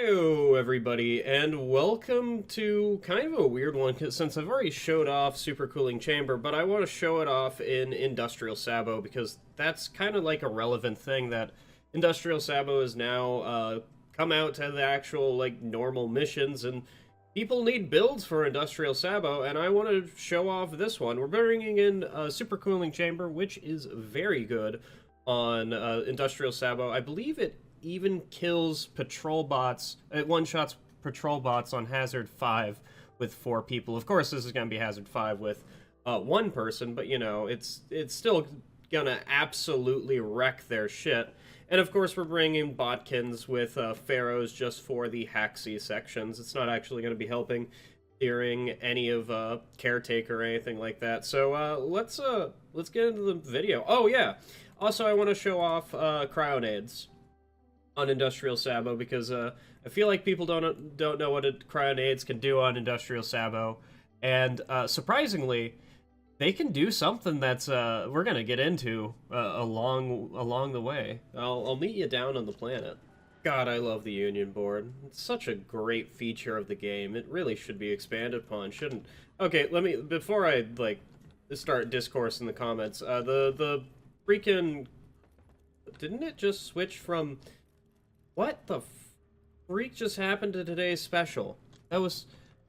Hello, everybody, and welcome to kind of a weird one, 'cause since I've already showed off Super Cooling Chamber, but I want to show it off in Industrial Sabo, because that's kind of like a relevant thing that Industrial Sabo is now come out to the actual, like, normal missions, and people need builds for Industrial Sabo, and I want to show off this one. We're bringing in Super Cooling Chamber, which is very good on Industrial Sabo. I believe it even kills patrol bots. It one-shots patrol bots on Hazard 5 with 4 people. Of course, this is going to be Hazard 5 with 1 person, but, you know, it's still gonna absolutely wreck their shit. And, of course, we're bringing botkins with pharaohs just for the haxy sections. It's not actually going to be helping steering any of Caretaker or anything like that. So, let's get into the video. Oh, yeah! Also, I want to show off cryonades on Industrial Sabo, because I feel like people don't know what cryonades can do on Industrial Sabo, and surprisingly, they can do something that's we're gonna get into along the way. I'll meet you down on the planet. God, I love the Union Board. It's such a great feature of the game. It really should be expanded upon, shouldn't? Okay, before I like start discourse in the comments. The freaking, didn't it just switch from? What the freak just happened to today's special? That was...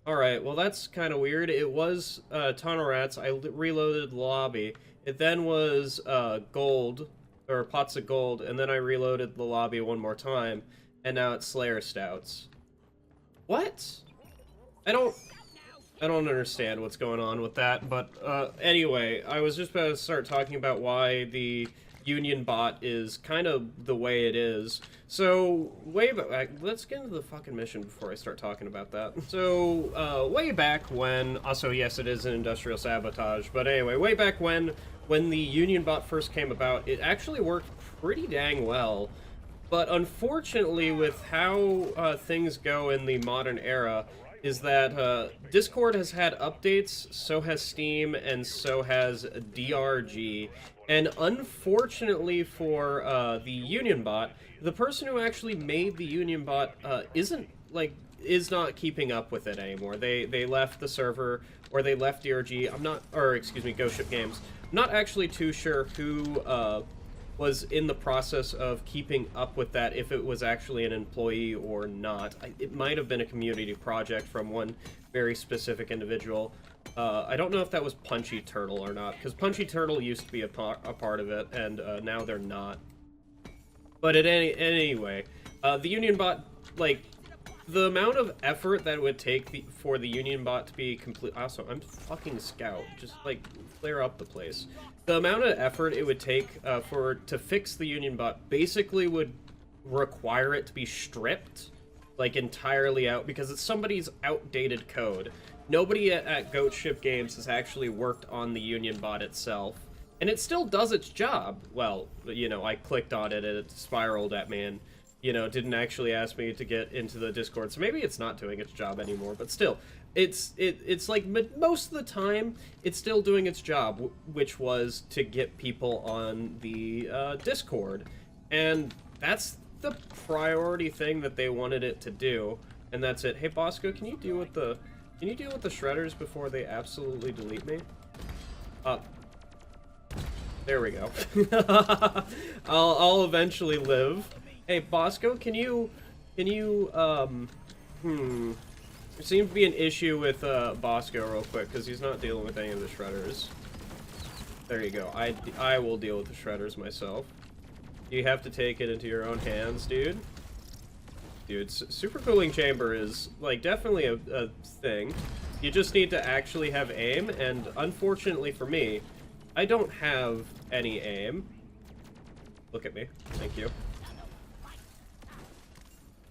Alright, well that's kind of weird. It was Tunnel Rats. I reloaded the lobby. It then was gold, or pots of gold, and then I reloaded the lobby one more time, and now it's Slayer Stouts. What? I don't understand what's going on with that, but anyway, I was just about to start talking about why the Union bot is kind of the way it is. So, way back, let's get into the fucking mission before I start talking about that. So, way back when, also, yes, it is an industrial sabotage, but anyway, way back when the Union bot first came about, it actually worked pretty dang well. But unfortunately, with how things go in the modern era, is that Discord has had updates, so has Steam, and so has DRG. And unfortunately for the Union bot, the person who actually made the Union bot is not keeping up with it anymore. They left the server, or they left DRG. Excuse me, Ghost Ship Games. I'm not actually too sure who was in the process of keeping up with that, if it was actually an employee or not. It might have been a community project from one very specific individual. I don't know if that was Punchy Turtle or not, because Punchy Turtle used to be a part of it, and now they're not. But anyway, the Union bot, like, the amount of effort that it would take for the Union bot to be complete... Also, I'm fucking Scout. Just, like, flare up the place. The amount of effort it would take to fix the Union bot basically would require it to be stripped, like, entirely out, because it's somebody's outdated code. Nobody at Ghost Ship Games has actually worked on the Union bot itself. And it still does its job. Well, you know, I clicked on it and it spiraled at me and, you know, didn't actually ask me to get into the Discord. So maybe it's not doing its job anymore, but still, it's like most of the time, it's still doing its job, which was to get people on the Discord. And that's the priority thing that they wanted it to do. And that's it. Hey, Bosco, can you deal with the shredders before they absolutely delete me? There we go. I'll eventually live. Hey, Bosco, can you, there seems to be an issue with, Bosco real quick, because he's not dealing with any of the shredders. There you go. I will deal with the shredders myself. You have to take it into your own hands, dude. Dude, Super Cooling Chamber is, like, definitely a thing. You just need to actually have aim, and unfortunately for me, I don't have any aim. Look at me. Thank you.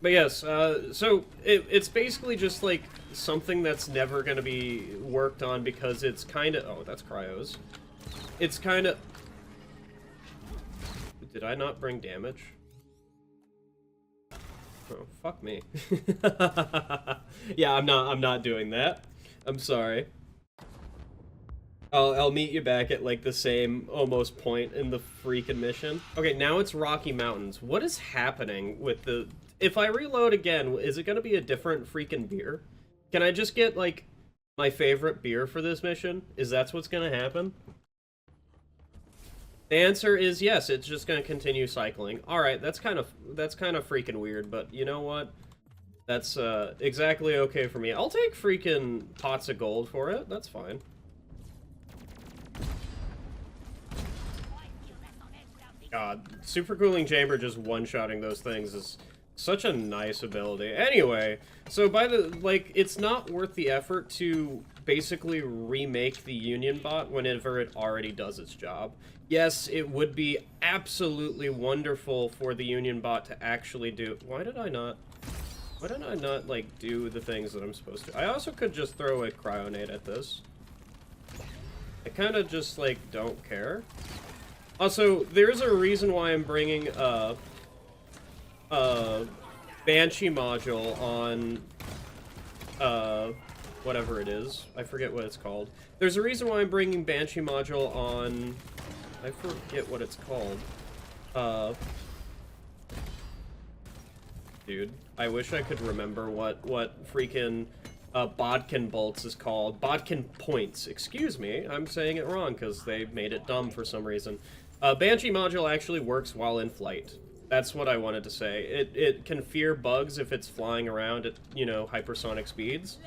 But yes, so it's basically just, like, something that's never gonna be worked on, because it's kinda... Oh, that's cryos. It's kinda... Did I not bring damage? Oh, fuck me. Yeah, I'm not doing that. I'm sorry. I'll meet you back at, like, the same almost point in the freaking mission. Okay, now it's Rocky Mountains. What is happening with the... if I reload again, is it gonna be a different freaking beer? Can I just get, like, my favorite beer for this mission? Is that what's gonna happen? The answer is yes, it's just gonna continue cycling. Alright, that's kind of freaking weird, but you know what? That's, exactly okay for me. I'll take freaking pots of gold for it, that's fine. God, super cooling chamber just one-shotting those things is such a nice ability. Anyway, so it's not worth the effort to basically remake the Union bot whenever it already does its job. Yes, it would be absolutely wonderful for the Union bot to actually do... Why did I not, like, do the things that I'm supposed to? I also could just throw a cryonade at this. I kind of just, like, don't care. Also, there's a reason why I'm bringing, Banshee module on, whatever it is. I forget what it's called. There's a reason why I'm bringing Banshee module on... I forget what it's called. Dude, I wish I could remember what freaking bodkin bolts is called. Bodkin points, excuse me. I'm saying it wrong because they made it dumb for some reason. Banshee module actually works while in flight. That's what I wanted to say. It can fear bugs if it's flying around at, you know, hypersonic speeds.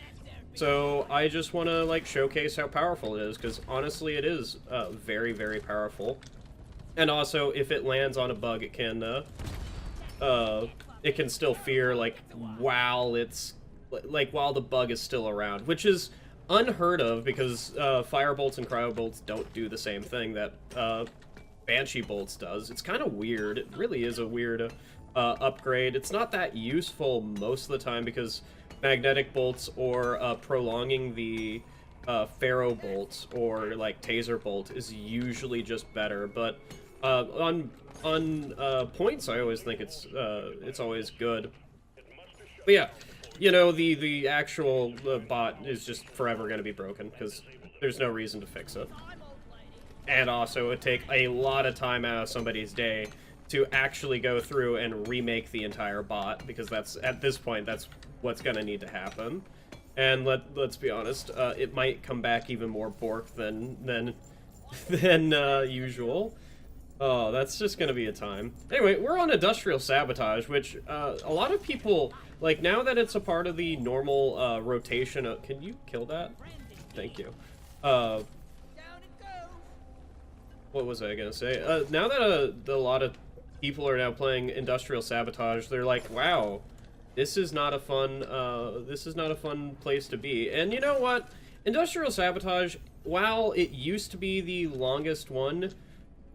So I just want to, like, showcase how powerful it is, because honestly it is very, very powerful. And also, if it lands on a bug, it can still fear, like, while the bug is still around, which is unheard of, because fire bolts and cryo bolts don't do the same thing that Banshee bolts does. It's kind of weird. It really is a weird upgrade. It's not that useful most of the time, because magnetic bolts or prolonging the ferro bolt or like taser bolt is usually just better, but on points I always think it's always good. But yeah, you know, the actual bot is just forever going to be broken because there's no reason to fix it. And also it would take a lot of time out of somebody's day to actually go through and remake the entire bot, because that's, at this point, that's what's gonna need to happen. And let's be honest, it might come back even more borked than usual. Oh, that's just gonna be a time. Anyway, we're on industrial sabotage, which a lot of people, like, now that it's a part of the normal rotation of... Can you kill that? Thank you. What was I gonna say? Now that a lot of people are now playing industrial sabotage, they're like, wow, this is not a fun place to be. And you know what? Industrial sabotage, while it used to be the longest one,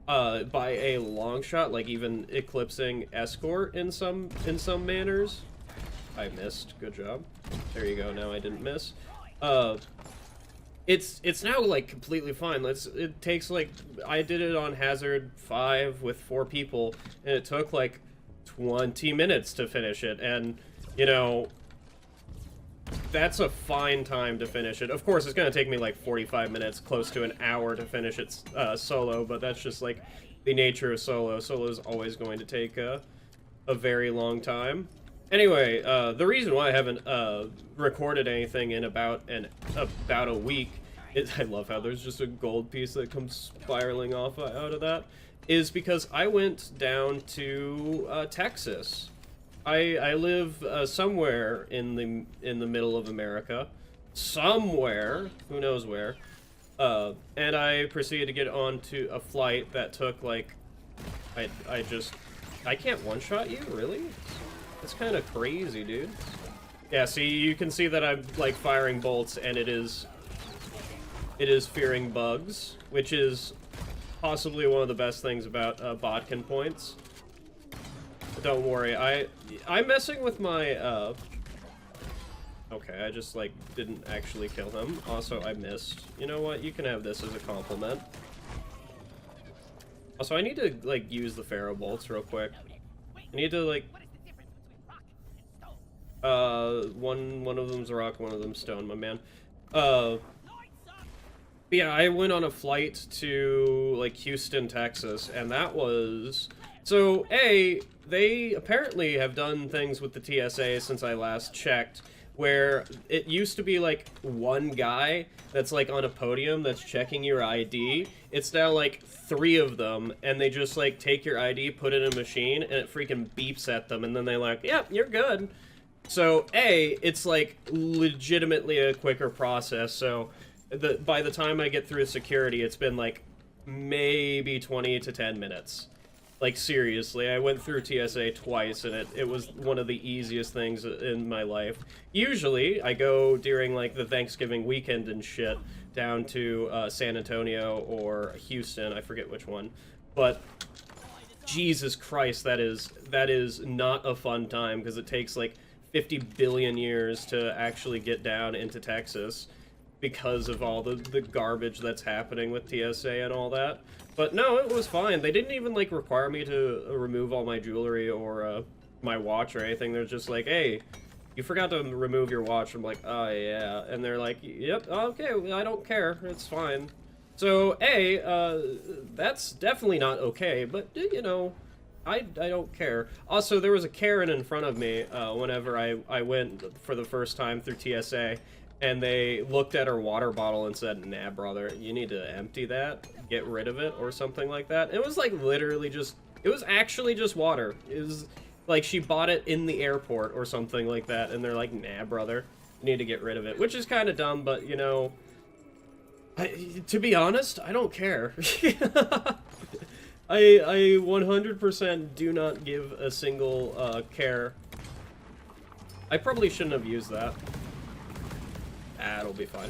by a long shot, like even eclipsing escort in some manners. I missed. Good job. There you go. Now I didn't miss. It's now, like, completely fine. It takes, like, I did it on Hazard 5 with 4 people, and it took, like, 20 minutes to finish it, and, you know, that's a fine time to finish it. Of course, it's gonna take me, like, 45 minutes, close to an hour to finish it solo, but that's just, like, the nature of solo. Solo is always going to take a very long time. Anyway, the reason why I haven't recorded anything in about a week is, I love how there's just a gold piece that comes spiraling off out of that, is because I went down to Texas. I live somewhere in the middle of America, somewhere, who knows where, and I proceeded to get onto a flight that took, like, I can't one-shot you, really? That's kind of crazy, dude. Yeah, see, you can see that I'm, like, firing bolts, and it is fearing bugs, which is possibly one of the best things about bodkin points. But don't worry, I'm messing with my, okay, I just, like, didn't actually kill him. Also, I missed. You know what? You can have this as a compliment. Also, I need to, like, use the ferro bolts real quick. I need to, like... one of them's rock, one of them's stone, my man. But yeah, I went on a flight to, like, Houston, Texas, and that was So, they apparently have done things with the TSA since I last checked, where it used to be like one guy that's like on a podium that's checking your ID. It's now like 3 of them, and they just like take your ID, put it in a machine, and it freaking beeps at them, and then they're like, yep, you're good. So, it's like legitimately a quicker process, so by the time I get through security, it's been like maybe 20 to 10 minutes. Like, seriously, I went through TSA twice, and it was one of the easiest things in my life. Usually, I go during, like, the Thanksgiving weekend and shit down to San Antonio or Houston, I forget which one. But, Jesus Christ, that is not a fun time, because it takes, like, 50 billion years to actually get down into Texas because of all the garbage that's happening with TSA and all that. But no, it was fine. They didn't even, like, require me to remove all my jewelry or my watch or anything. They're just like, hey, you forgot to remove your watch. I'm like, oh, yeah. And they're like, yep, okay, I don't care. It's fine. So, that's definitely not okay, but, you know, I don't care. Also, there was a Karen in front of me whenever I went for the first time through TSA, and they looked at her water bottle and said, nah, brother, you need to empty that, get rid of it, or something like that. It was, like, literally just, it was actually just water. It was, like, she bought it in the airport or something like that, and they're like, nah, brother, you need to get rid of it. Which is kind of dumb, but, you know, to be honest, I don't care. I 100% do not give a single care. I probably shouldn't have used that. It'll be fine.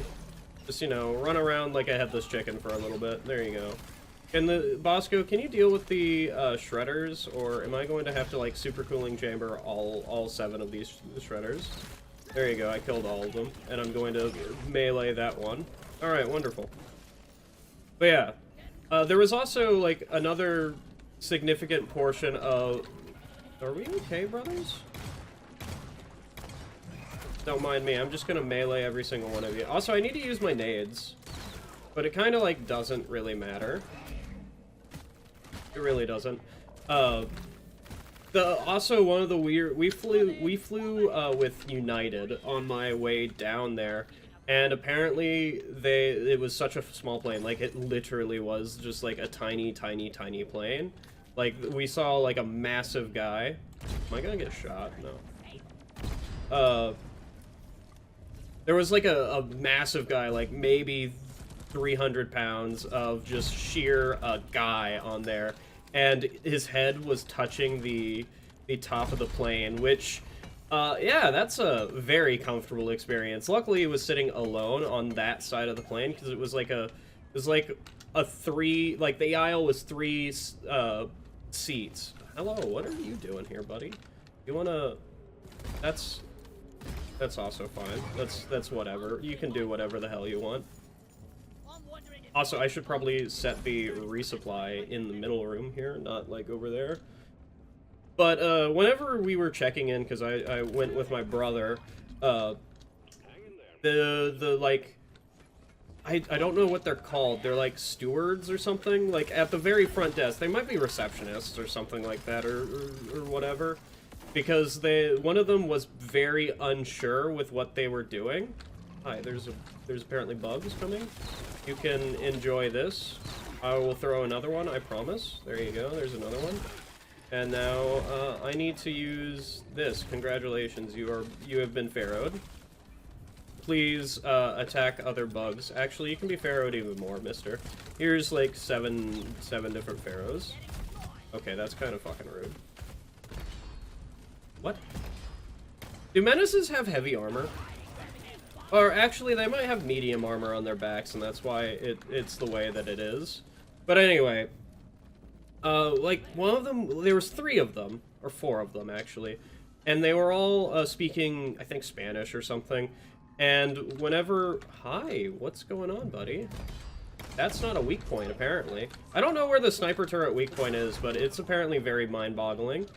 Just, you know, run around like a headless chicken for a little bit. There you go. And Bosco, can you deal with the shredders, or am I going to have to, like, super cooling chamber all 7 of these shredders? There you go, I killed all of them, and I'm going to melee that one. Alright, wonderful. But yeah, there was also, like, another significant portion of... Are we okay, brothers? Don't mind me, I'm just gonna melee every single one of you. Also, I need to use my nades, but it kind of, like, doesn't really matter. It really doesn't. Also, one of the weird... We flew with United on my way down there, and apparently it was such a small plane. Like, it literally was just, like, a tiny, tiny, tiny plane. Like, we saw, like, a massive guy. Am I gonna get shot? No. There was, like, a massive guy, like, maybe 300 pounds of just sheer guy on there, and his head was touching the top of the plane, which, yeah, that's a very comfortable experience. Luckily, he was sitting alone on that side of the plane, because it was like a 3, like, the aisle was 3 seats. Hello, what are you doing here, buddy? You wanna... That's also fine. That's whatever. You can do whatever the hell you want. Also, I should probably set the resupply in the middle room here, not, like, over there. But, whenever we were checking in, because I went with my brother, like... I don't know what they're called. They're, like, stewards or something? Like, at the very front desk. They might be receptionists or something like that, or whatever. Because one of them was very unsure with what they were doing. Hi, there's apparently bugs coming. You can enjoy this. I will throw another one, I promise. There you go, there's another one. And now, I need to use this. Congratulations, you have been pharaohed. Please, attack other bugs. Actually, you can be pharaohed even more, mister. Here's, like, seven different pharaohs. Okay, that's kind of fucking rude. What? Do menaces have heavy armor? Or actually, they might have medium armor on their backs, and that's why it's the way that it is. But anyway, like, one of them, there was 3 of them, or 4 of them, actually, and they were all speaking, I think, Spanish or something, and whenever... Hi, what's going on, buddy? That's not a weak point, apparently. I don't know where the sniper turret weak point is, but it's apparently very mind-boggling.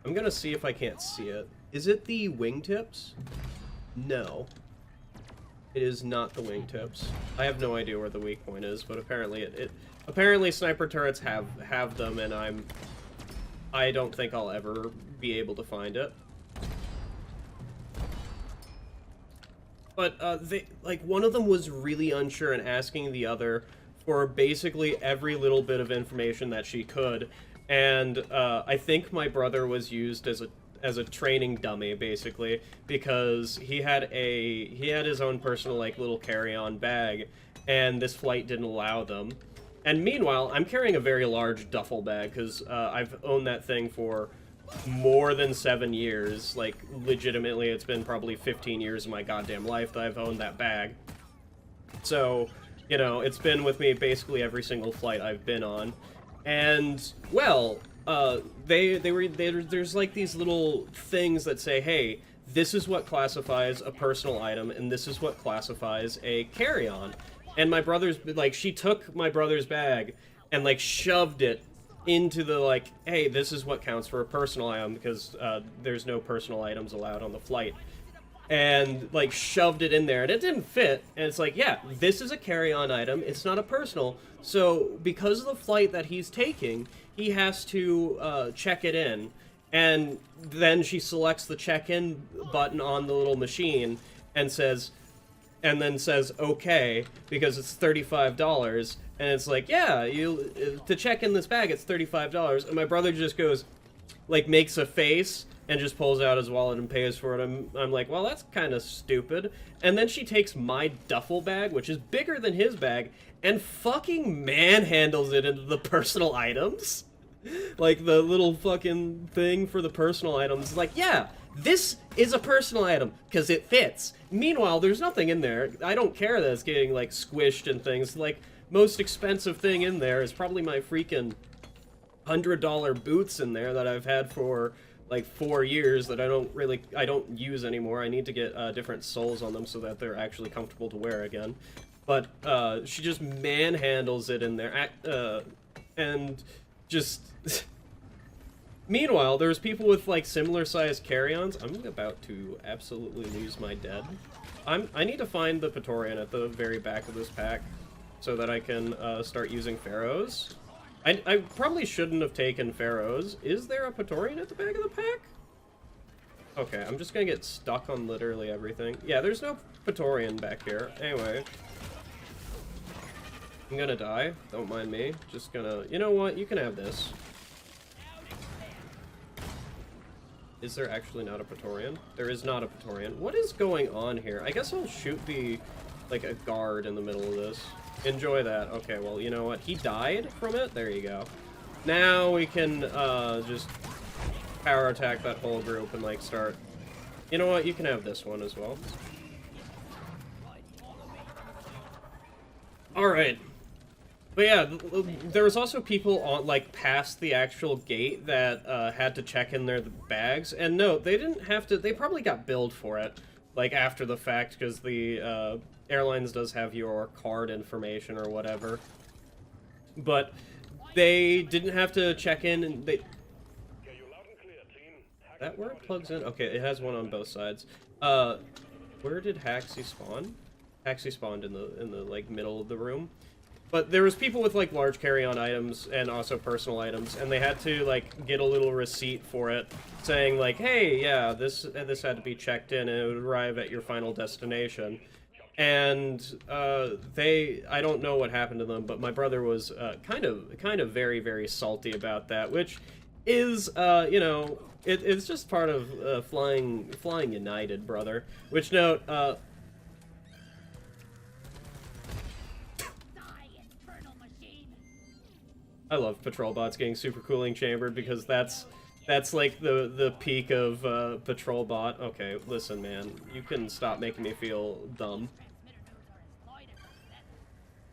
I'm gonna see if I can't see it. Is it the wingtips? No. It is not the wingtips. I have no idea where the weak point is, but apparently apparently sniper turrets have them, and I'm I don't think I'll ever be able to find it. But one of them was really unsure and asking the other for basically every little bit of information that she could, and I think my brother was used as a training dummy, basically, because he had his own personal like little carry-on bag, and this flight didn't allow them. And meanwhile, I'm carrying a very large duffel bag because I've owned that thing for more than 7 years. Like, legitimately, it's been probably 15 years of my goddamn life that I've owned that bag. So, you know, it's been with me basically every single flight I've been on. And, well, there's like these little things that say, hey, this is what classifies a personal item, and this is what classifies a carry-on. And my brother's, like, she took my brother's bag and, like, shoved it into the, like, hey, this is what counts for a personal item, because there's no personal items allowed on the flight. And, like, shoved it in there, and it didn't fit. And it's like, yeah, this is a carry-on item, it's not a personal. So, because of the flight that he's taking, he has to check it in. And then she selects the check-in button on the little machine and says, okay, because it's $35. And it's like, yeah, to check in this bag, it's $35. And my brother just goes, like, makes a face and just pulls out his wallet and pays for it. I'm like, well, that's kind of stupid. And then she takes my duffel bag, which is bigger than his bag, and fucking manhandles it into the personal items. Like, the little fucking thing for the personal items. Like, yeah, this is a personal item, because it fits. Meanwhile, there's nothing in there. I don't care that it's getting, like, squished and things. Like, most expensive thing in there is probably my freaking $100 boots in there that I've had for, like, 4 years that I don't use anymore. I need to get different soles on them so that they're actually comfortable to wear again. But she just manhandles it in there, and just... Meanwhile, there's people with, like, similar-sized carry-ons. I'm about to absolutely lose my dead. I need to find the Praetorian at the very back of this pack so that I can start using Pharaohs. I probably shouldn't have taken Pharaohs. Is there a Praetorian at the back of the pack? Okay, I'm just gonna get stuck on literally everything. Yeah, there's no Praetorian back here. Anyway. I'm gonna die. Don't mind me. Just gonna... You know what? You can have this. Is there actually not a Praetorian? There is not a Praetorian. What is going on here? I guess I'll shoot the... like, a guard in the middle of this. Enjoy that. Okay, well, you know what? He died from it? There you go. Now we can, just power attack that whole group and, like, start... You know what? You can have this one as well. Alright. But yeah, there was also people on, like, past the actual gate that had to check in their bags. And no, they didn't have to... They probably got billed for it, like, after the fact, because the airlines does have your card information or whatever. But they didn't have to check in, and they... That where it plugs in? Okay, it has one on both sides. Where did Haxie spawn? Haxie spawned in the like, middle of the room. But there was people with, like, large carry-on items and also personal items, and they had to, like, get a little receipt for it, saying, like, hey, yeah, this had to be checked in and it would arrive at your final destination. And I don't know what happened to them, but my brother was kind of very, very salty about that, which is, you know, it's just part of flying United, brother. Which note, I love patrol bots getting super cooling chambered because that's like the peak of patrol bot. Okay, listen, man, you can stop making me feel dumb.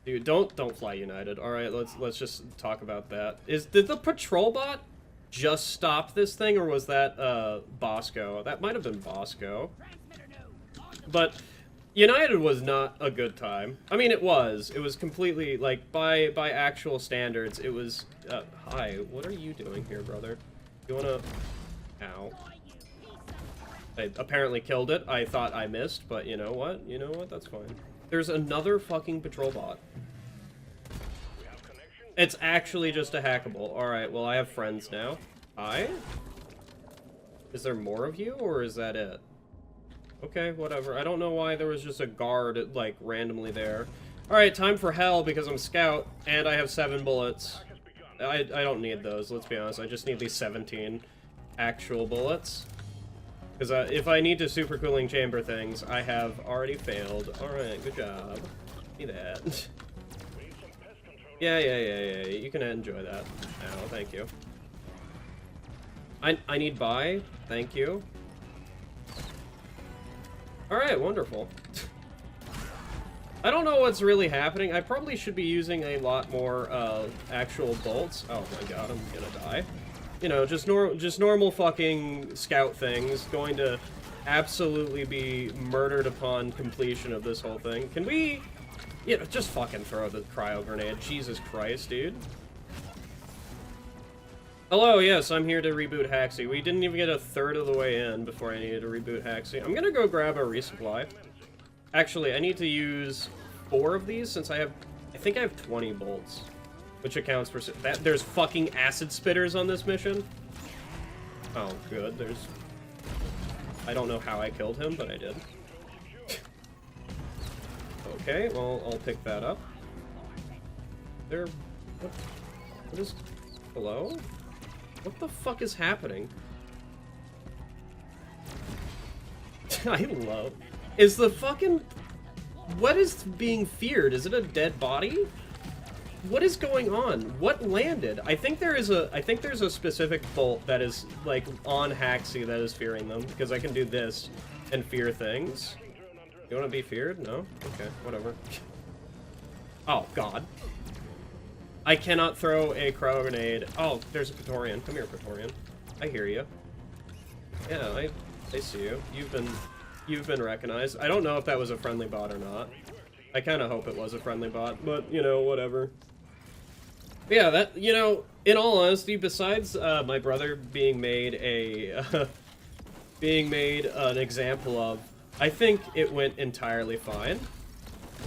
Dude, don't fly United. All right, let's just talk about that. Did the patrol bot just stop this thing, or was that Bosco? That might have been Bosco. But United was not a good time. I mean, it was. It was completely, like, by actual standards, it was... hi, what are you doing here, brother? You wanna... Ow. I apparently killed it. I thought I missed, but you know what? You know what? That's fine. There's another fucking patrol bot. It's actually just a hackable. Alright, well, I have friends now. Hi? Is there more of you, or is that it? Okay, whatever. I don't know why there was just a guard, like, randomly there. Alright, time for hell, because I'm scout, and I have 7 bullets. I don't need those, let's be honest. I just need these 17 actual bullets. Because if I need to super cooling chamber things, I have already failed. Alright, good job. See that. Yeah, you can enjoy that. Oh, thank you. I need buy. Thank you. Alright, wonderful. I don't know what's really happening. I probably should be using a lot more actual bolts. Oh my god, I'm gonna die. You know, just normal fucking scout things. Going to absolutely be murdered upon completion of this whole thing. Can we... You know, just fucking throw the cryo grenade. Jesus Christ, dude. Hello, yes, I'm here to reboot Haxi. We didn't even get a third of the way in before I needed to reboot Haxi. I'm gonna go grab a resupply. Actually, I need to use 4 of these since I think I have 20 bolts. Which accounts for... There's fucking acid spitters on this mission? Oh, good. There's... I don't know how I killed him, but I did. Okay, well, I'll pick that up. There... What is... Hello? What the fuck is happening? I love... Is the fucking... What is being feared? Is it a dead body? What is going on? What landed? I think there's a specific bolt that is, like, on Haxi that is fearing them, because I can do this and fear things. You want to be feared? No? Okay, whatever. Oh, God. I cannot throw a cryo grenade. Oh, there's a Praetorian. Come here, Praetorian. I hear you. Yeah, I see you. You've been recognized. I don't know if that was a friendly bot or not. I kind of hope it was a friendly bot, but, you know, whatever. But yeah, that, you know, in all honesty, besides my brother being made a, being made an example of, I think it went entirely fine.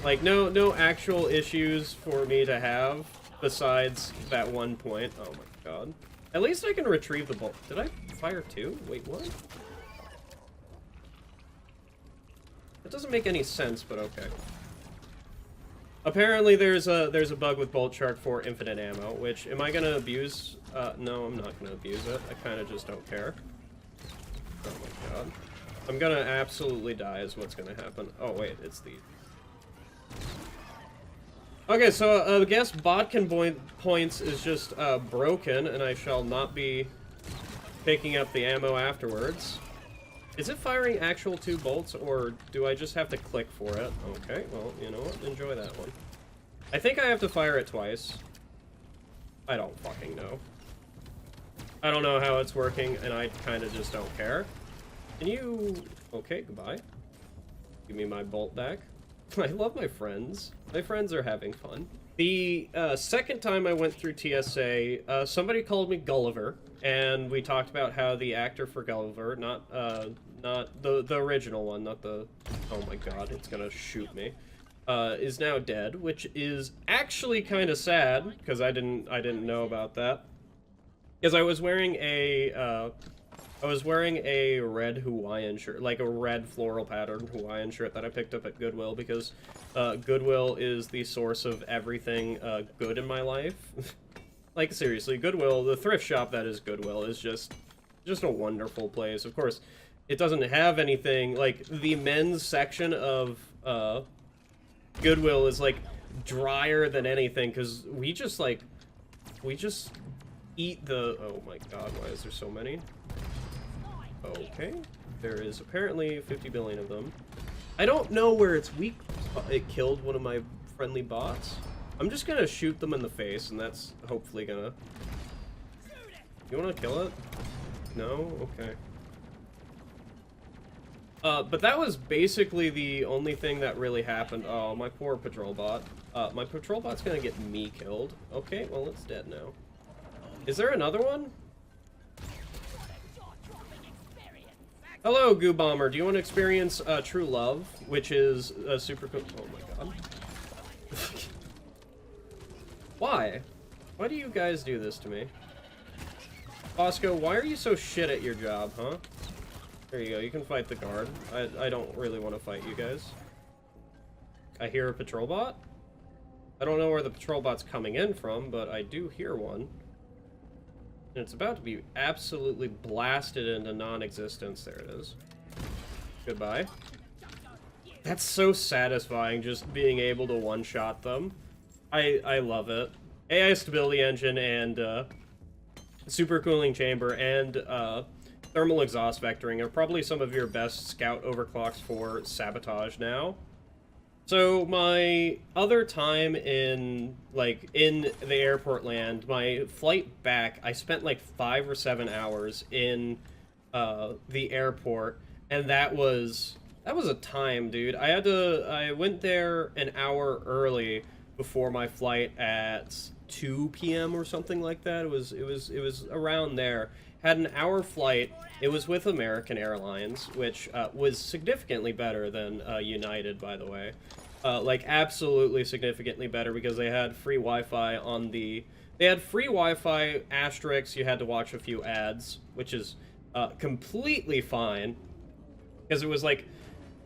Like, no actual issues for me to have, besides that one point. Oh my god. At least I can retrieve the bolt. Did I fire 2? Wait, what? That doesn't make any sense, but okay. Apparently there's a bug with Bolt Shark for infinite ammo, which, am I gonna abuse? No, I'm not gonna abuse it. I kinda just don't care. Oh my god. I'm gonna absolutely die is what's gonna happen. Oh wait, it's the... Okay, so I guess Botkin points is just broken, and I shall not be picking up the ammo afterwards. Is it firing actual 2 bolts, or do I just have to click for it? Okay, well, you know what? Enjoy that one. I think I have to fire it twice. I don't fucking know. I don't know how it's working, and I kind of just don't care. Can you... Okay, goodbye. Give me my bolt back. I love my friends. My friends are having fun. The second time I went through TSA, somebody called me Gulliver, and we talked about how the actor for Gulliver, not the original one, not the... Oh my god, it's gonna shoot me. Is now dead, which is actually kind of sad, because I didn't know about that. Because I was wearing a red Hawaiian shirt, like a red floral patterned Hawaiian shirt that I picked up at Goodwill, because Goodwill is the source of everything good in my life. Like, seriously, Goodwill, the thrift shop that is Goodwill, is just a wonderful place. Of course, it doesn't have anything, like, the men's section of Goodwill is, like, drier than anything, because we just eat the... Oh my god, why is there so many? Okay, there is apparently 50 billion of them. I don't know where it's weak. It killed one of my friendly bots. I'm just gonna shoot them in the face, and that's hopefully gonna... You wanna kill it? No? Okay. But that was basically the only thing that really happened. Oh, my poor patrol bot. My patrol bot's gonna get me killed. Okay, well, it's dead now. Is there another one? Hello, Goo Bomber. Do you want to experience True Love, which is a super cool... Oh my god. Why? Why do you guys do this to me? Bosco, why are you so shit at your job, huh? There you go, you can fight the guard. I don't really want to fight you guys. I hear a patrol bot? I don't know where the patrol bot's coming in from, but I do hear one. And it's about to be absolutely blasted into non-existence. There it is. Goodbye. That's so satisfying, just being able to one-shot them. I love it. AI stability engine and supercooling chamber and thermal exhaust vectoring are probably some of your best scout overclocks for sabotage now. So my other time in the airport land, my flight back, I spent like 5 or 7 hours in the airport, and that was a time, dude. I went there an hour early before my flight at 2 p.m. or something like that. It was around there. Had an hour flight. It was with American Airlines, which was significantly better than United, by the way. Like, absolutely significantly better, because they had free Wi-Fi on the... They had free Wi-Fi, asterisks, you had to watch a few ads, which is completely fine. Because it was, like,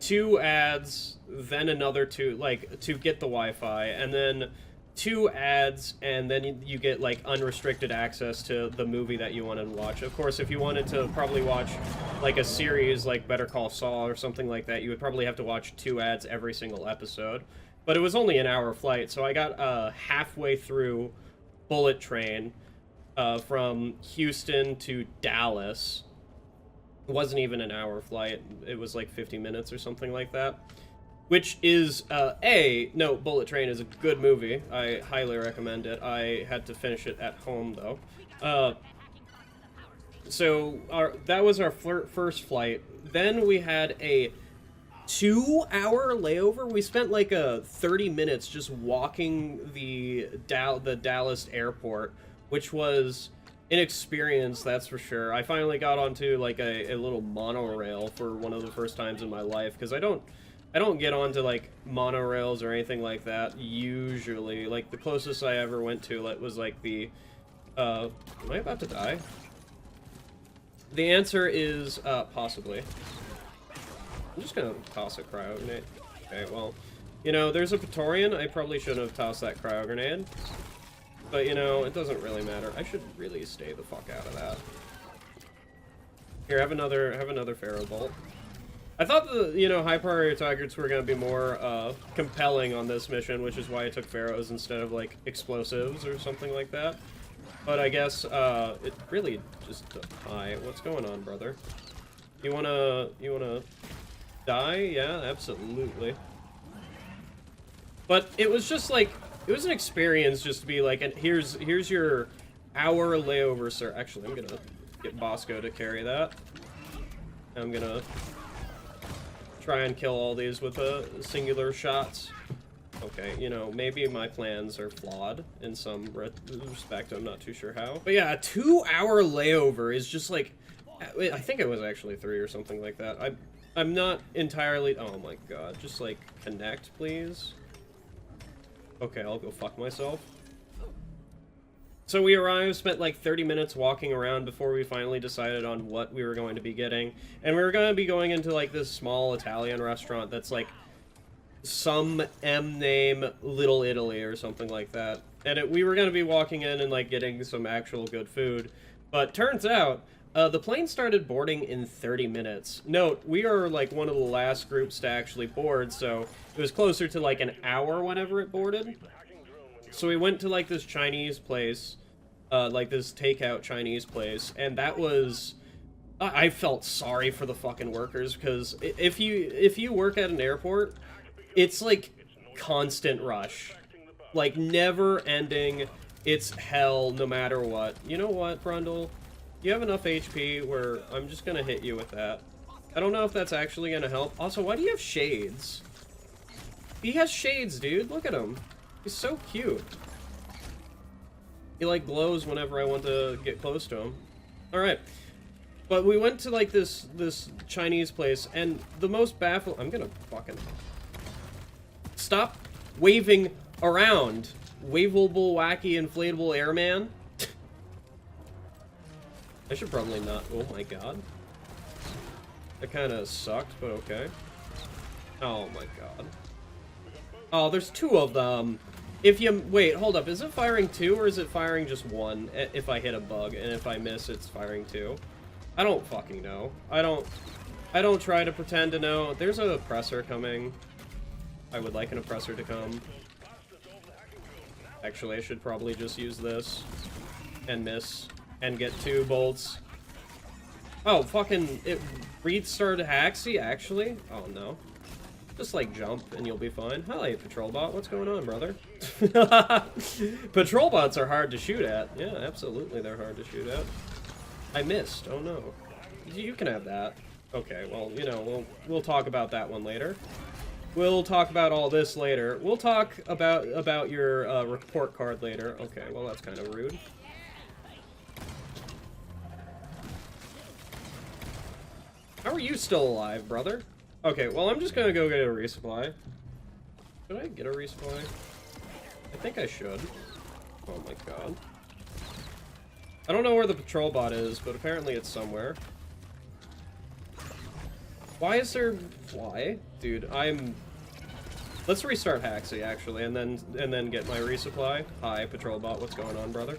2 ads, then another 2, like, to get the Wi-Fi, and then 2 ads, and then you get, like, unrestricted access to the movie that you wanted to watch. Of course, if you wanted to probably watch, like, a series like Better Call Saul or something like that, you would probably have to watch 2 ads every single episode. But it was only an hour flight, so I got halfway through Bullet Train from Houston to Dallas. It wasn't even an hour flight. It was like 50 minutes or something like that. Which is, no, Bullet Train is a good movie. I highly recommend it. I had to finish it at home, though. So, that was our first flight. Then we had a 2-hour layover. We spent like 30 minutes just walking the Dallas airport, which was an experience, that's for sure. I finally got onto like a little monorail for one of the first times in my life, because I don't get onto, like, monorails or anything like that, usually. Like, the closest I ever went to was, like, the, am I about to die? The answer is, possibly. I'm just gonna toss a cryo grenade. Okay, well, you know, there's a Praetorian. I probably shouldn't have tossed that cryo grenade. But, you know, it doesn't really matter. I should really stay the fuck out of that. Here, have another Pharaoh Bolt. I thought the, you know, high priority targets were going to be more compelling on this mission, which is why I took Pharaohs instead of, like, explosives or something like that. But I guess it really just... Hi, what's going on, brother? You wanna die? Yeah, absolutely. But it was just, like, it was an experience just to be like, and here's your hour layover, sir. Actually, I'm gonna get Bosco to carry that. I'm gonna try and kill all these with singular shots. Okay, you know, maybe my plans are flawed in some respect. I'm not too sure how. But yeah, a 2-hour layover is just like, I think it was actually 3 or something like that. I'm not entirely, oh my god, just like connect, please. Okay, I'll go fuck myself. So we arrived, spent like 30 minutes walking around before we finally decided on what we were going to be getting. And we were going to be going into like this small Italian restaurant that's like some M name Little Italy or something like that. And we were going to be walking in and like getting some actual good food. But turns out, the plane started boarding in 30 minutes. Note, we are like one of the last groups to actually board, so it was closer to like an hour whenever it boarded. So we went to like this Chinese place, like this takeout Chinese place, and that was... I felt sorry for the fucking workers, because if you work at an airport, it's like constant rush. Like never ending, it's hell no matter what. You know what, Brundle? You have enough HP where I'm just gonna hit you with that. I don't know if that's actually gonna help. Also, why do you have shades? He has shades, dude. Look at him. He's so cute. He like glows whenever I want to get close to him. Alright. But we went to like this Chinese place, and the most baffling... I'm gonna fucking... Stop waving around, waveable, wacky, inflatable airman. I should probably not. Oh my god. That kind of sucked, but okay. Oh my god. Oh, there's two of them. If you... Wait, hold up. Is it firing two, or is it firing just one if I hit a bug, and if I miss, it's firing two? I don't fucking know. I don't try to pretend to know. There's an oppressor coming. I would like an oppressor to come. Actually, I should probably just use this. And miss. And get 2 bolts. Oh, fucking... It restarted Haxie, actually? Oh, no. Just, like, jump, and you'll be fine. Hi, Patrol Bot. What's going on, brother? Patrol Bots are hard to shoot at. Yeah, absolutely, they're hard to shoot at. I missed. Oh, no. You can have that. Okay, well, you know, we'll talk about that one later. We'll talk about all this later. We'll talk about your report card later. Okay, well, that's kind of rude. How are you still alive, brother? Okay, well, I'm just gonna go get a resupply. Should I get a resupply? I think I should. Oh my god. I don't know where the patrol bot is, but apparently it's somewhere. Why is there... Why? Dude, Let's restart Haxie, actually, and then get my resupply. Hi, patrol bot, what's going on, brother?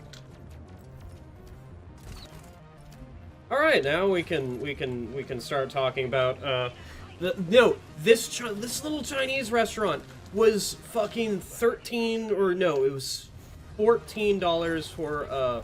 Alright, now we can start talking about, this little Chinese restaurant was fucking $13, or no, it was $14 for,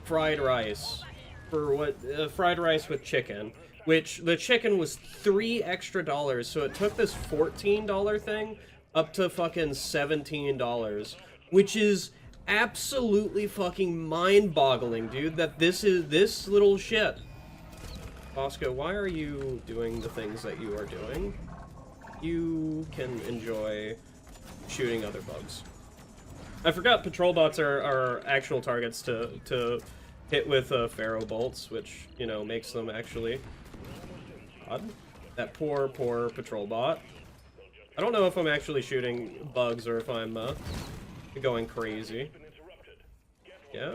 fried rice. For what, fried rice with chicken. Which, the chicken was $3 extra, so it took this $14 thing up to fucking $17, which is absolutely fucking mind-boggling, dude, that this little shit. Bosco, why are you doing the things that you are doing? You can enjoy shooting other bugs. I forgot patrol bots are actual targets to hit with Pharaoh bolts, which, you know, makes them actually odd. That poor patrol bot. I don't know if I'm actually shooting bugs or if I'm going crazy. Yeah?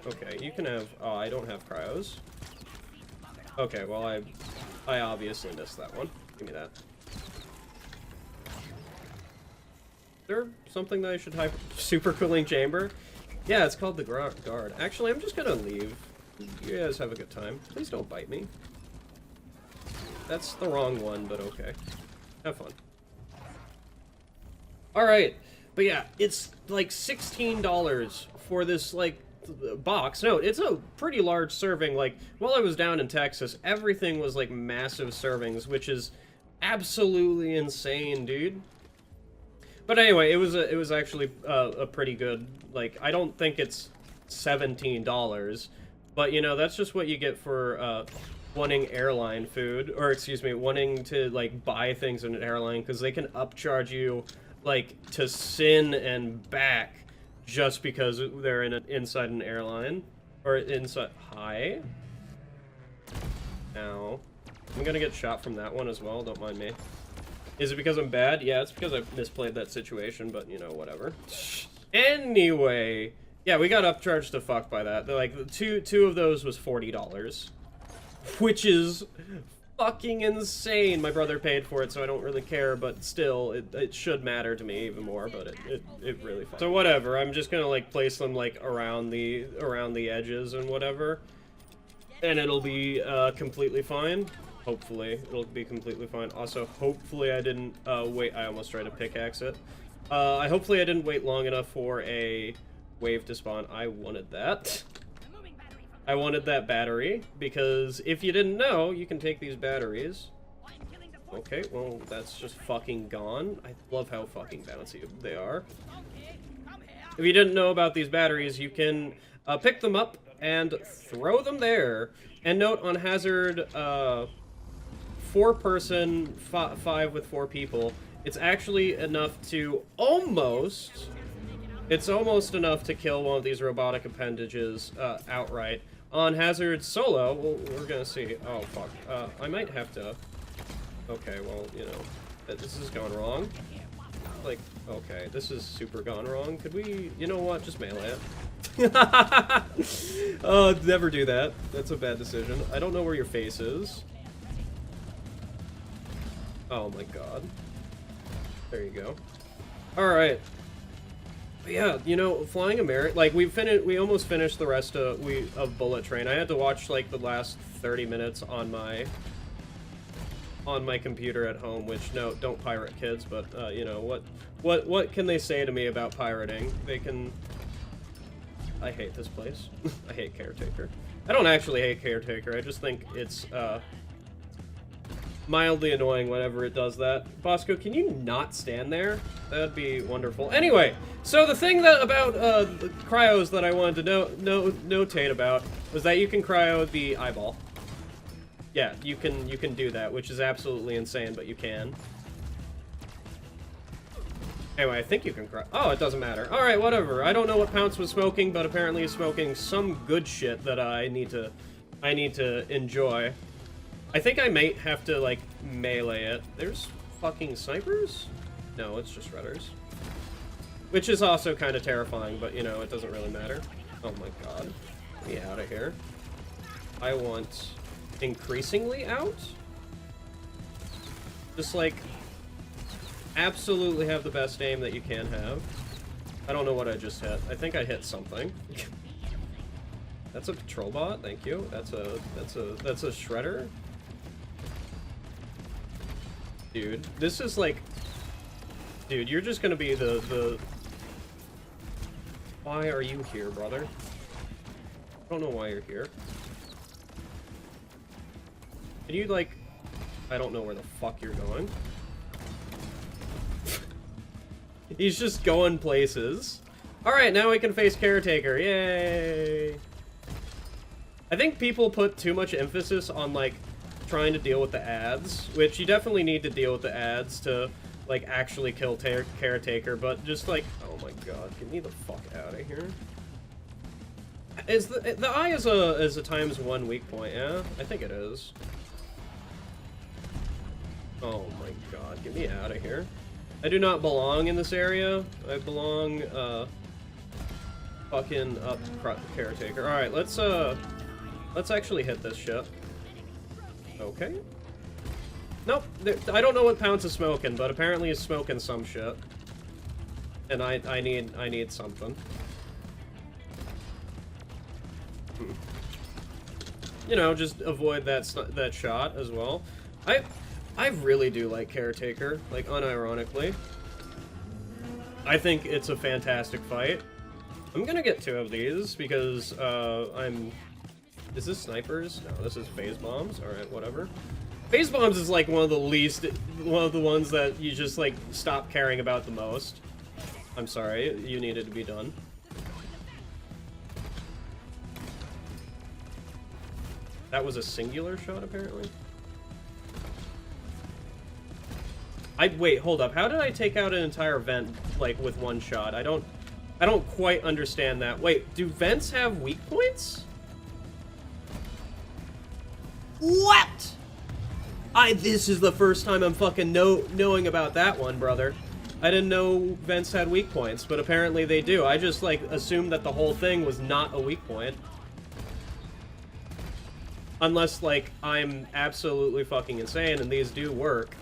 Okay, you can have... Oh, I don't have cryos. Okay, well, I obviously missed that one. Give me that. Is there something that I should hype? Super cooling chamber? Yeah, it's called the guard. Actually, I'm just gonna leave. You guys have a good time. Please don't bite me. That's the wrong one, but okay. Have fun. Alright, but yeah, it's like $16 for this, like, box. No, it's a pretty large serving. Like, while I was down in Texas, everything was, like, massive servings, which is absolutely insane, dude. But anyway, it was actually a pretty good, like, I don't think it's $17, but, you know, that's just what you get for, wanting airline food, or excuse me, wanting to, like, buy things in an airline, because they can upcharge you, like, to Sin and back just because they're inside an airline, or inside... Hi? Ow. I'm gonna get shot from that one as well, don't mind me. Is it because I'm bad? Yeah, it's because I misplayed that situation, but, you know, whatever. Anyway, yeah, we got upcharged to fuck by that. They're like, two of those was $40. Which is fucking insane. My brother paid for it, so I don't really care, but still, it should matter to me even more, but it really fucking... So whatever, I'm just gonna, like, place them, like, around the edges and whatever. And it'll be, completely fine. Hopefully, it'll be completely fine. Also, hopefully I didn't, wait, I almost tried to pickaxe it. Hopefully I didn't wait long enough for a wave to spawn. I wanted that. I wanted that battery, because if you didn't know, you can take these batteries. Okay, well, that's just fucking gone. I love how fucking bouncy they are. If you didn't know about these batteries, you can pick them up and throw them there. And note on hazard 4-person, 5 with 4 people, it's actually enough to almost... It's almost enough to kill one of these robotic appendages outright. On hazard solo, well, we're gonna see. Oh, fuck. I might have to... Okay, well, you know, this has gone wrong. Like, okay, this is super gone wrong. Could we... You know what? Just melee it. Oh, never do that. That's a bad decision. I don't know where your face is. Oh my god. There you go. Alright. Yeah, you know, flying American, like we almost finished the rest of Bullet Train. I had to watch like the last 30 minutes on my computer at home, which no, don't pirate, kids, but you know, what can they say to me about pirating? They can. I hate this place. I hate Caretaker. I don't actually hate Caretaker. I just think it's mildly annoying whenever it does that. Bosco, can you not stand there? That'd be wonderful. Anyway, so the thing that about the cryos that I wanted to notate about was that you can cryo the eyeball. Yeah, you can do that, which is absolutely insane, but you can. Anyway, I think you can cry. Oh, it doesn't matter. Alright, whatever. I don't know what Pounce was smoking, but apparently he's smoking some good shit that I need to enjoy. I think I might have to, like, melee it. There's fucking snipers? No, it's just Redders. Which is also kind of terrifying, but, you know, it doesn't really matter. Oh my god. Get me out of here. I want increasingly out? Just, like, absolutely have the best aim that you can have. I don't know what I just hit. I think I hit something. That's a patrol bot, thank you. That's a shredder. Dude, this is like... Dude, you're just gonna be the... Why are you here, brother? I don't know why you're here. Can you, like... I don't know where the fuck you're going. He's just going places. Alright, now we can face Caretaker. Yay! I think people put too much emphasis on, like, trying to deal with the ads, which you definitely need to deal with the ads to, like, actually kill Caretaker, but just, like, oh my god, get me the fuck out of here. Is the eye is a ×1 weak point, yeah? I think it is. Oh my god, get me out of here. I do not belong in this area. I belong, fucking up Caretaker. Alright, let's actually hit this shit. Okay. Nope, I don't know what Pounce is smoking, but apparently he's smoking some shit. And I need something. You know, just avoid that shot as well. I really do like Caretaker, like, unironically. I think it's a fantastic fight. I'm gonna get 2 of these, because, Is this snipers? No, this is phase bombs. Alright, whatever. Phase bombs is, like, one of the ones that you just, like, stop caring about the most. I'm sorry, you needed to be done. That was a singular shot, apparently. Wait, hold up. How did I take out an entire vent, like, with one shot? I don't quite understand that. Wait, do vents have weak points? What? This is the first time I'm fucking knowing about that one, brother. I didn't know vents had weak points, but apparently they do. I just, like, assumed that the whole thing was not a weak point. Unless, like, I'm absolutely fucking insane and these do work.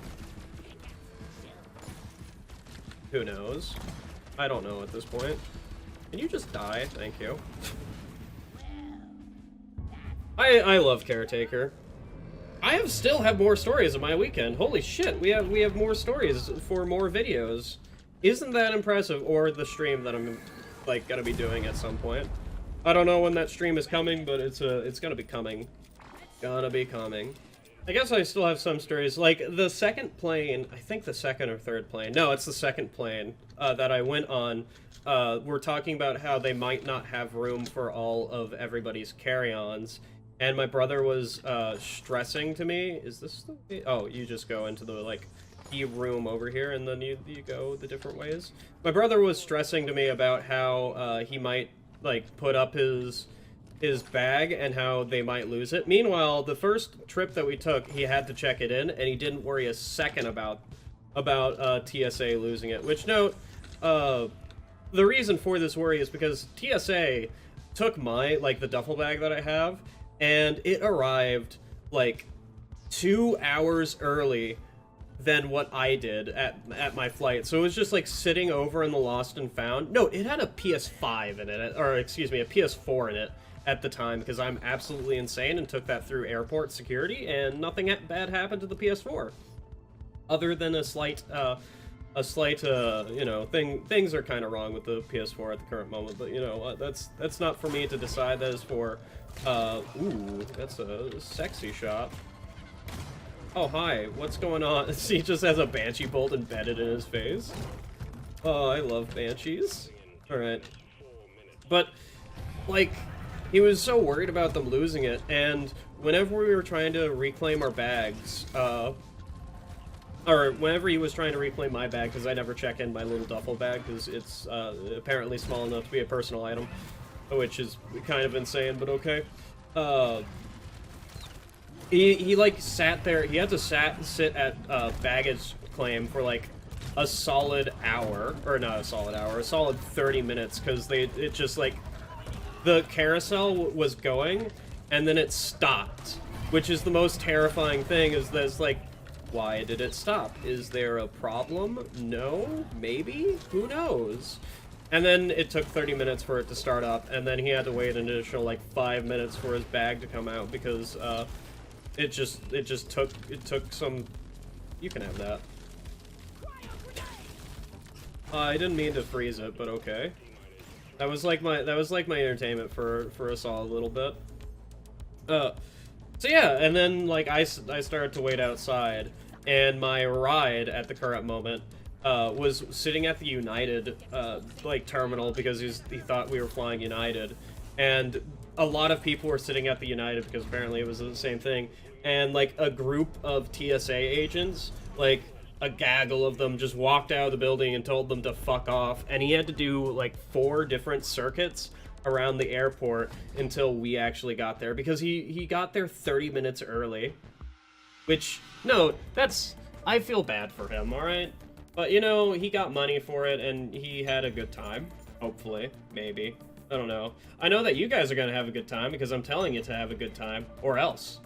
Who knows? I don't know at this point. Can you just die? Thank you. I love Caretaker. I still have more stories of my weekend. Holy shit, we have more stories for more videos. Isn't that impressive? Or the stream that I'm, like, gonna be doing at some point. I don't know when that stream is coming, but it's gonna be coming. Gonna be coming. I guess I still have some stories. Like, the second plane, I think the second or third plane. No, it's the second plane that I went on. We're talking about how they might not have room for all of everybody's carry-ons. And my brother was stressing to me. Is this the... Oh, you just go into the, like, room over here, and then you go the different ways. My brother was stressing to me about how he might, like, put up his bag and how they might lose it. Meanwhile, the first trip that we took, he had to check it in, and he didn't worry a second about TSA losing it. Which, note, the reason for this worry is because TSA took my, like, the duffel bag that I have, and it arrived, like, 2 hours early than what I did at my flight. So it was just, like, sitting over in the Lost and Found. No, it had a PS5 in it, or, excuse me, a PS4 in it at the time, because I'm absolutely insane and took that through airport security, and nothing bad happened to the PS4. Other than a slight, you know, things are kind of wrong with the PS4 at the current moment, but, you know, that's not for me to decide. That is for, ooh, that's a sexy shot. Oh, hi, what's going on? He just has a Banshee bolt embedded in his face. Oh, I love Banshees. Alright. But, like, he was so worried about them losing it, and whenever we were trying to reclaim our bags, or whenever he was trying to reclaim my bag, because I never check in my little duffel bag, because it's apparently small enough to be a personal item, which is kind of insane, but okay. He like sat there. He had to sit at baggage claim for like a solid hour, or not a solid hour, a solid 30 minutes, because it just like the carousel was going, and then it stopped, which is the most terrifying thing. Is there's like, why did it stop? Is there a problem? No? Maybe? Who knows? And then it took 30 minutes for it to start up, and then he had to wait an additional, like, 5 minutes for his bag to come out, because, it just took some... You can have that. I didn't mean to freeze it, but okay. That was like my entertainment for a solid little bit. So yeah, and then, like, I started to wait outside, and my ride at the current moment was sitting at the United, like, terminal, because he thought we were flying United, and a lot of people were sitting at the United because apparently it was the same thing, and, like, a group of TSA agents, like, a gaggle of them, just walked out of the building and told them to fuck off, and he had to do, like, 4 different circuits around the airport until we actually got there, because he got there 30 minutes early, which, no, I feel bad for him, alright? But, you know, he got money for it, and he had a good time, hopefully, maybe, I don't know. I know that you guys are gonna have a good time, because I'm telling you to have a good time, or else.